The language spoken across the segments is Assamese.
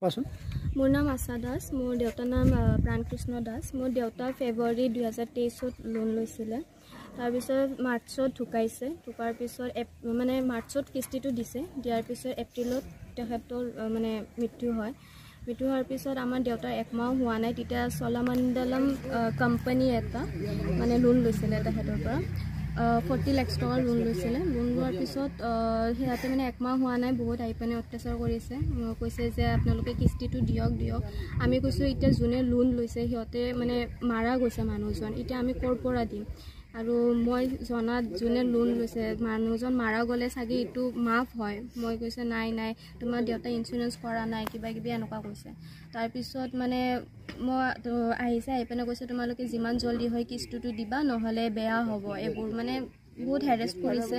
মোৰ নাম আশা দাস, মোৰ দেউতাৰ নাম প্ৰাণকৃষ্ণ দাস। মোৰ দেউতা ফেব্ৰুৱাৰী 2023 লোন লৈছিলে। তাৰপিছত মাৰ্চত ঢুকাইছে। ঢুকাৰ পিছত মানে মাৰ্চত কিস্তিটো দিছে। দিয়াৰ পিছত এপ্ৰিলত তেখেতৰ মানে মৃত্যু হয়। মৃত্যু হোৱাৰ পিছত আমাৰ দেউতাৰ একমাহ হোৱা নাই, তেতিয়া চলামণ্ডলম কোম্পানী এটা মানে লোন লৈছিলে তেখেতৰ পৰা 40 লাখ টকাৰ লোন লৈছিলে। লোন লোৱাৰ পিছত সিহঁতে মানে একমাহ হোৱা নাই, বহুত আহি পিনে অত্যাচাৰ কৰিছে। কৈছে যে আপোনালোকে কিস্তিটো দিয়ক। আমি কৈছোঁ এতিয়া যোনে লোন লৈছে সিহঁতে মানে মাৰা গৈছে মানুহজন, এতিয়া আমি ক'ৰ পৰা দিম। আৰু মই জনাত যোনে লোন লৈছে মানুহজন মাৰা গ'লে চাগে এইটো মাফ হয়। মই কৈছে নাই তোমাৰ দেউতাই ইঞ্চুৰেঞ্চ কৰা নাই, কিবা কিবি এনেকুৱা কৈছে। তাৰপিছত মানে মই আহি পিনে কৈছে তোমালোকে যিমান জল্দি হয় কিস্তিটো দিবা, নহ'লে বেয়া হ'ব। এইবোৰ মানে বহুত হেৰেছ কৰিছে।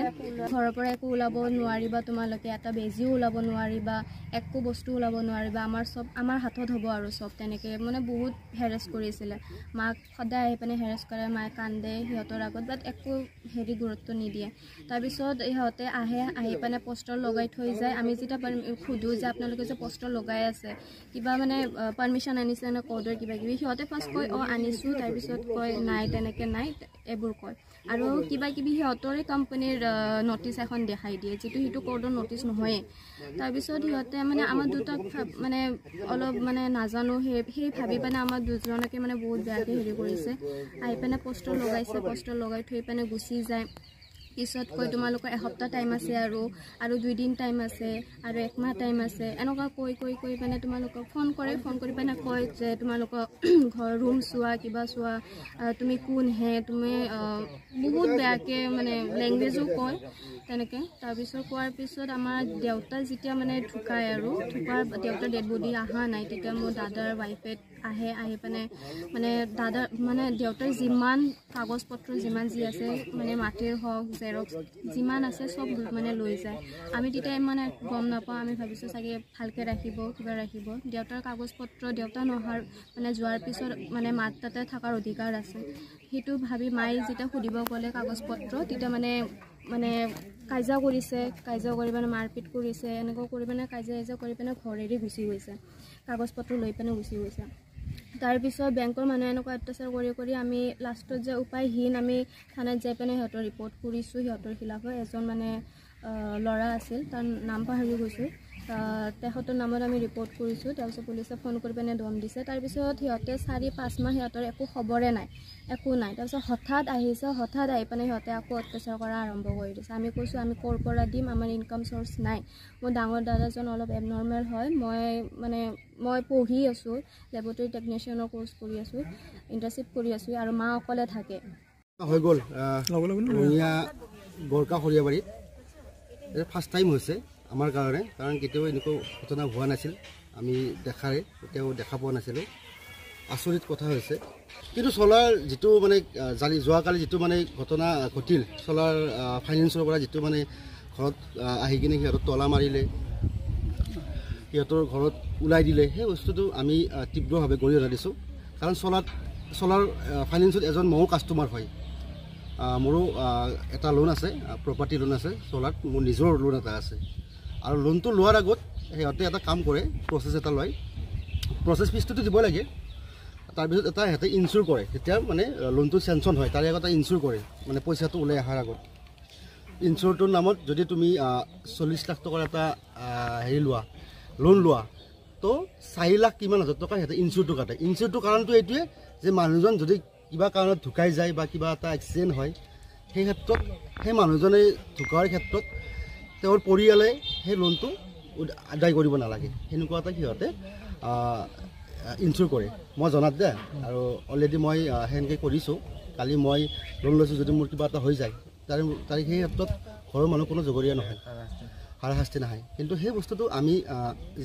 ঘৰৰ পৰা একো ওলাব নোৱাৰিবা, তোমালোকে এটা বেজিও ওলাব নোৱাৰিবা, একো বস্তু ওলাব নোৱাৰিবা, আমাৰ হাতত হ'ব আৰু চব তেনেকৈ মানে বহুত হেৰেছ কৰিছিলে। মাক সদায় আহি পিনে হেৰেছ কৰে, মায়ে কান্দে সিহঁতৰ আগত, বাট একো গুৰুত্ব নিদিয়ে। তাৰপিছত ইহঁতে আহি পিনে পষ্টাৰ লগাই থৈ যায়। আমি যেতিয়া সোধোঁ যে আপোনালোকে যে পষ্টাৰ লগাই আছে কিবা মানে পাৰ্মিশ্যন আনিছে নে ক'ৰ্ডৰ কিবা কিবি, সিহঁতে ফাৰ্ষ্ট কয় আনিছোঁ, তাৰপিছত কয় নাই তেনেকৈ নাই, এইবোৰ কয়। আৰু কিবা কিবি সিহঁতৰে কোম্পানীৰ নটিচ এখন দেখাই দিয়ে, যিটো সেইটো ক'ৰ্ডৰ নটিচ নহয়েই। তাৰপিছত সিহঁতে মানে আমাৰ দুটাক মানে অলপ মানে নাজানো সেই ভাবি পিনে আমাৰ দুজনকে মানে বহুত বেয়াকৈ কৰিছে। আহি পিনে পষ্টাৰ লগাইছে, পষ্টাৰ লগাই থৈ পিনে গুচি যায়। পিছত কয় তোমালোকৰ এসপ্তাহ টাইম আছে আৰু 2 দিন টাইম আছে আৰু 1 মাহ টাইম আছে, এনেকুৱা কৈ পিনে তোমালোকক ফোন কৰি পিনে কয় যে তোমালোকৰ ঘৰ ৰুম চোৱা, কিবা চোৱা, তুমি কোন হে, তুমি বহুত বেয়াকৈ মানে লেংগুৱেজো কয় তেনেকৈ। তাৰপিছত কোৱাৰ পিছত আমাৰ দেউতা যেতিয়া মানে ঢুকায় আৰু দেউতাৰ ডেড বডি অহা নাই, তেতিয়া মোৰ দাদাৰ ৱাইফে আহি পিনে মানে দেউতাৰ যিমান কাগজ পত্ৰ যিমান যি আছে মানে মাটিৰ হওক জেৰক্স যিমান আছে চব মানে লৈ যায়। আমি তেতিয়া মানে গম নাপাওঁ, আমি ভাবিছোঁ চাগে ভালকৈ ৰাখিব, কিবা ৰাখিব। দেউতাৰ কাগজ পত্ৰ দেউতা মানে যোৱাৰ পিছত মানে মাৰ তাতে থকাৰ অধিকাৰ আছে, সেইটো ভাবি মায়ে যেতিয়া সুধিব গ'লে কাগজ পত্ৰ, তেতিয়া মানে কাজিয়া কৰিছে, কাজিয়া কৰি পিনে মাৰপিট কৰিছে, এনেকুৱা কৰি পিনে কাজিয়া কৰি পিনে ঘৰ এৰি গুচি গৈছে, কাগজ পত্ৰ লৈ পিনে গুচি গৈছে। তাৰপিছত বেংকৰ মানুহে এনেকুৱা অত্যাচাৰ কৰি আমি লাষ্টত যে উপায়হীন আমি থানাত যাই পিনে সিহঁতৰ ৰিপৰ্ট কৰিছোঁ, সিহঁতৰ খিলাফত এজন মানে ল'ৰা আছিল, তাৰ নাম পাহৰি গৈছোঁ, তেখেতৰ নামত আমি ৰিপৰ্ট কৰিছোঁ। তাৰপিছত পুলিচে ফোন কৰি পিনে দম দিছে। তাৰপিছত সিহঁতে 4-5 মাহ সিহঁতৰ একো খবৰে নাই, একো নাই। তাৰপিছত হঠাৎ আহি পিনে সিহঁতে আকৌ অত্যাচাৰ কৰা আৰম্ভ কৰি দিছে। আমি কৈছোঁ আমি ক'ৰ পৰা দিম, আমাৰ ইনকাম চ'ৰ্চ নাই। মোৰ ডাঙৰ দাদাজন অলপ এবনৰ্মেল হয়, মই পঢ়ি আছোঁ, লেবৰেটৰী টেকনিচিয়ানৰ কোৰ্চ কৰি আছোঁ, ইণ্টাৰ্ণশ্বিপ কৰি আছোঁ, আৰু মা অকলে থাকে। হৈ গ'ল বৰকা সৰিয়াবাৰীত ফাৰ্ষ্ট টাইম হৈছে আমাৰ কাৰণে, কাৰণ কেতিয়াও এনেকুৱা ঘটনা হোৱা নাছিল, আমি কেতিয়াও দেখা পোৱা নাছিলোঁ। আচৰিত কথা হৈছে। কিন্তু চলাৰ যিটো মানে যোৱাকালি যিটো মানে ঘটনা ঘটিল, চলাৰ ফাইনেন্সৰ পৰা যিটো মানে ঘৰত আহি কিনে সিহঁতক তলা মাৰিলে, সিহঁতৰ ঘৰত ওলাই দিলে, সেই বস্তুটো আমি তীব্ৰভাৱে গৰিহণা দিছোঁ। কাৰণ চলাৰ ফাইনেন্সত এজন ময়ো কাষ্টমাৰ হয়। মোৰো এটা লোন আছে, প্ৰপাৰ্টি লোন আছে চলাৰত, মোৰ নিজৰ লোন এটা আছে। আৰু লোনটো লোৱাৰ আগত সিহঁতে এটা কাম কৰে, প্ৰচেছ এটা লয়, প্ৰচেছ ফিজটোতো দিব লাগে, তাৰপিছত সিহঁতে ইনচিয়ৰ কৰে, যেতিয়া মানে লোনটো চেংচন হয় তাৰে আগত ইনচিয়ৰ কৰে, মানে পইচাটো ওলাই অহাৰ আগত। ইনচিয়ৰটোৰ নামত যদি তুমি 40 লাখ টকাৰ এটা লোন লোৱা, তো 4 লাখ কিমান হাজাৰ টকা সিহঁতে ইনচিয়ৰটো কাটে। ইনচিয়ৰটোৰ কাৰণটো এইটোৱে যে মানুহজন যদি কিবা কাৰণত ঢুকাই যায় বা কিবা এটা এক্সিডেণ্ট হয়, সেই ক্ষেত্ৰত সেই মানুহজনে ঢুকোৱাৰ ক্ষেত্ৰত তেওঁৰ পৰিয়ালে সেই লোনটো আদায় কৰিব নালাগে, সেনেকুৱা এটা সিহঁতে ইনচিয়ৰ কৰে। মই জনাত দে, আৰু অলৰেডি মই সেনেকৈ কৰিছোঁ। কালি মই লোন লৈছোঁ, যদি মোৰ কিবা এটা হৈ যায় তাৰে সেই ক্ষেত্ৰত ঘৰৰ মানুহ কোনো জগৰীয়া নহয়, হাৰাশাস্তি নাহে। কিন্তু সেই বস্তুটো আমি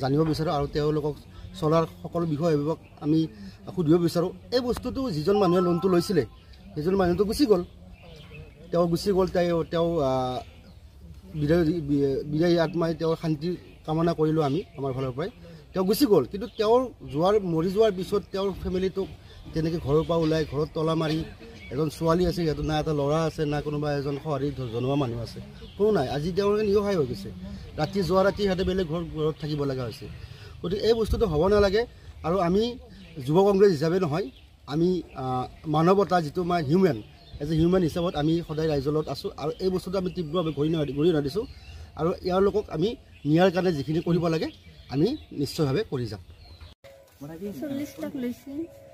জানিব বিচাৰোঁ, আৰু তেওঁলোকক চলাৰ সকলো বিষয়ববীয়াক আমি সুধিব বিচাৰোঁ। এই বস্তুটো যিজন মানুহে লোনটো লৈছিলে সেইজন মানুহটো গুচি গ'ল, তেওঁ বিদায়ী আত্মাই তেওঁৰ শান্তি কামনা কৰিলোঁ আমি আমাৰ ফালৰ পৰাই। তেওঁ গুচি গ'ল, কিন্তু তেওঁৰ মৰি যোৱাৰ পিছত তেওঁৰ ফেমিলিটোক তেনেকৈ ঘৰৰ পৰা ওলাই ঘৰত তলা মাৰি, এজন ছোৱালী আছে সিহঁতৰ, না এটা ল'ৰা আছে, না কোনোবা এজন সঁহাৰি জনোৱা মানুহ আছে, কোনো নাই। আজি তেওঁলোকে নিসহায় হৈ গৈছে। ৰাতি সিহঁতে বেলেগ ঘৰত থাকিব লগা হৈছে। গতিকে এই বস্তুটো হ'ব নালাগে আৰু আমি যুৱ কংগ্ৰেছ হিচাপে নহয় আমি মানৱতা যিটো আমাৰ হিউমেন এজ এ হিউমেন হিচাপত আমি সদায় ৰাইজৰ লগত আছোঁ আৰু এই বস্তুটো আমি তীব্ৰভাৱে ঘূৰি দিছোঁ আৰু ইয়াৰ লোকক আমি নিয়াৰ কাৰণে যিখিনি কৰিব লাগে আমি নিশ্চয়ভাৱে কৰি যাম 40 লাখ লৈছে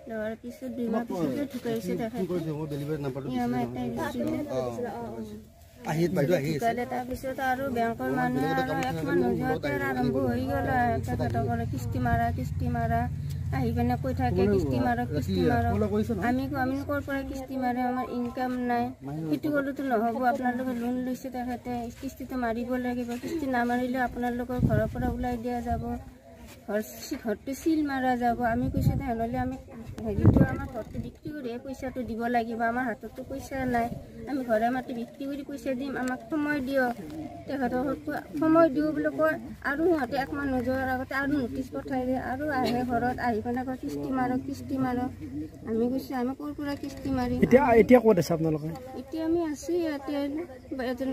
লোৱাৰ পিছত 2 মাহ পিছতে ঢুকাইছে ডেলিভাৰী নাম্বাৰটো তাৰপিছত আৰু বেংকৰ মানুহে আৰু 1 মাহ নোযোৱাতে আৰম্ভ হৈ গ'ল তেখেতসকলে কিস্তি মাৰা আহি পিনে কৈ থাকে কিস্তি মাৰক আমি ক'ৰ পৰা কিস্তি মাৰে আমাৰ ইনকাম নাই সেইটো ক'লেতো নহ'ব আপোনালোকে লোন লৈছে তেখেতে কিস্তিটো মাৰিব লাগিব কিস্তি নামাৰিলে আপোনালোকৰ ঘৰৰ পৰা ওলাই দিয়া যাব ঘৰটো চিল মাৰা যাব আমি কৈছোঁ তেনেহ'লে আমি হেৰিটো আমাৰ ঘৰটো বিক্ৰী কৰিহে পইচাটো দিব লাগিব আমাৰ হাততো পইচা নাই আমি ঘৰে মাটি বিক্ৰী কৰি পইচা দিম আমাক সময় দিয়ক তেখেতক সময় দিওঁ বুলি কয় আৰু সিহঁতে 1 মাহ নোযোৱাৰ আগতে আৰু নটিচ পঠাই দিয়ে আৰু আহে ঘৰত আহি পেলাই কয় কিস্তি মাৰক আমি কৈছোঁ আমি ক'ৰ পৰা কিস্তি মাৰিম এতিয়া ক'ত আছে আপোনালোকে এতিয়া আমি আছোঁ ইয়াতে এজন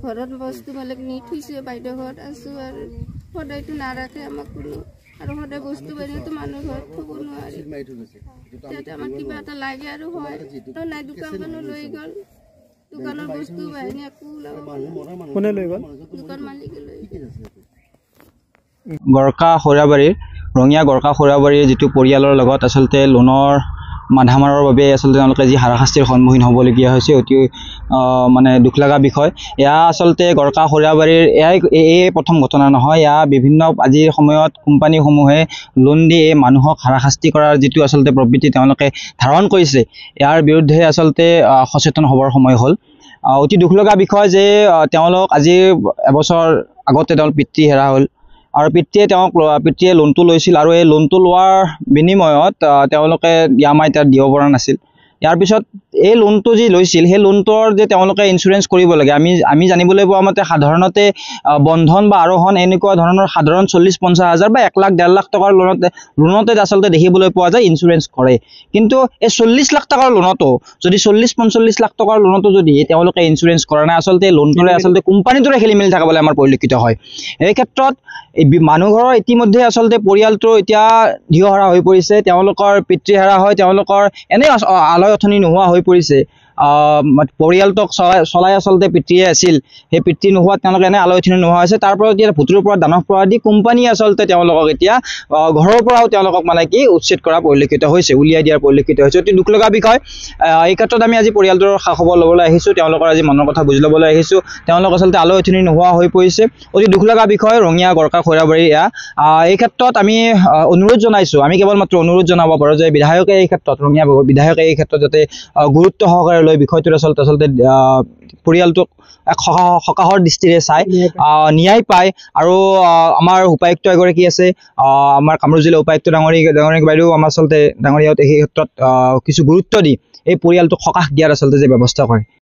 ঘৰত বস্তু বেলেগ নি থৈছে বাইদেউ ঘৰত আছোঁ আৰু সদায়তো নাৰাখে আমাক কোনো আৰু সদায় বস্তু বাহিনীতো মানুহ ঘৰত থ'ব নোৱাৰে তাতে আমাক কিবা এটা লাগে আৰু হয় নাই দোকানখনো লৈ গ'ল দোকানৰ বস্তু বাহিনী একো কোনে লৈ গ'ল দোকান মালিকে লৈ গড়কা খৈৰাবাৰীৰ ৰঙিয়া গড়কা খৈৰাবাৰীৰ যিটো পৰিয়ালৰ লগত আচলতে লোনৰ মাধা মাৰৰ বাবে আচলতে তেওঁলোকে যি হাৰাশাস্তিৰ সন্মুখীন হ'বলগীয়া হৈছে অতি মানে দুখ লগা বিষয় এয়া আচলতে গড়কা খৈৰাবাৰীৰ এই প্ৰথম ঘটনা নহয় এয়া বিভিন্ন আজিৰ সময়ত কোম্পানীসমূহে লোন দি মানুহক হাৰাশাস্তি কৰাৰ যিটো আচলতে প্ৰবৃত্তি তেওঁলোকে ধাৰণ কৰিছে ইয়াৰ বিৰুদ্ধে আচলতে সচেতন হ'বৰ সময় হ'ল অতি দুখ লগা বিষয় যে তেওঁলোক আজি এবছৰ আগতে তেওঁলোক পিতৃ হেৰা হ'ল আৰু পিতৃয়ে লোনটো লৈছিল আৰু এই লোনটো লোৱাৰ বিনিময়ত তেওঁলোকে EMI দিব পৰা নাছিল ইয়াৰ পিছত এই লোনটো যি লৈছিল সেই লোনটোৰ যে তেওঁলোকে ইঞ্চুৰেঞ্চ কৰিব লাগে আমি জানিবলৈ পোৱা মতে সাধাৰণতে বন্ধন বা আৰোহণ এনেকুৱা ধৰণৰ সাধাৰণ 40-50 হাজাৰ বা 1 লাখ 1.5 লাখ টকাৰ লোনতে আচলতে দেখিবলৈ পোৱা যায় ইঞ্চুৰেঞ্চ কৰে কিন্তু এই 40 লাখ টকাৰ লোনতো যদি 40-45 লাখ টকাৰ লোনতো যদি তেওঁলোকে ইঞ্চুৰেঞ্চ কৰা নাই আচলতে লোনটোৰে আচলতে কোম্পানীটোৰে খেলিমেলি থকা বুলি আমাৰ পৰিলক্ষিত হয় এই ক্ষেত্ৰত মানুহঘৰৰ ইতিমধ্যে আচলতে পৰিয়ালটো এতিয়া ধিহৰা হৈ পৰিছে তেওঁলোকৰ পিতৃ হেৰা হয় তেওঁলোকৰ এনে আলয় অথনি নোহোৱা হৈ পৰিছে পৰিয়ালটোক চলাই আচলতে পিতৃয়ে আছিল সেই পিতৃ নোহোৱাত তেওঁলোকে এনে আলয় অথনি নোহোৱা হৈছে তাৰ পৰা এতিয়া ভুতুৰৰ পৰা দানৱ পৰা দি কোম্পানী আচলতে তেওঁলোকক এতিয়া ঘৰৰ পৰাও তেওঁলোকক মানে কি উচ্ছেদ কৰা পৰিলক্ষিত হৈছে উলিয়াই দিয়াৰ পৰিলক্ষিত হৈছে অতি দুখ লগা বিষয় এই ক্ষেত্ৰত আমি আজি পৰিয়ালটোৰ খা খবৰ ল'বলৈ আহিছোঁ তেওঁলোকৰ আজি মনৰ কথা বুজি ল'বলৈ আহিছোঁ তেওঁলোক আচলতে আলয় অথনি নোহোৱা হৈ পৰিছে অতি দুখ লগা বিষয় ৰঙিয়া গড়কা খৈৰাবাৰী এই ক্ষেত্ৰত আমি অনুৰোধ জনাইছোঁ আমি কেৱল মাত্ৰ অনুৰোধ জনাব পাৰোঁ যে বিধায়কে এই ক্ষেত্ৰত ৰঙিয়া বিধায়কে এই ক্ষেত্ৰত যাতে গুৰুত্ব সহকাৰে লৈ বিষয়টোৰ আচলতে পৰিয়ালটোক সকাহৰ দৃষ্টিৰে চাই ন্যায় পায় আৰু আমাৰ উপায়ুক্ত এগৰাকী আছে আমাৰ কামৰূপ জিলা উপায়ুক্ত ডাঙৰীক বাইদেউ আমাৰ আচলতে ডাঙৰীয়াত এই ক্ষেত্ৰত কিছু গুৰুত্ব দি এই পৰিয়ালটোক সকাহ দিয়াৰ আচলতে যে ব্যৱস্থা কৰে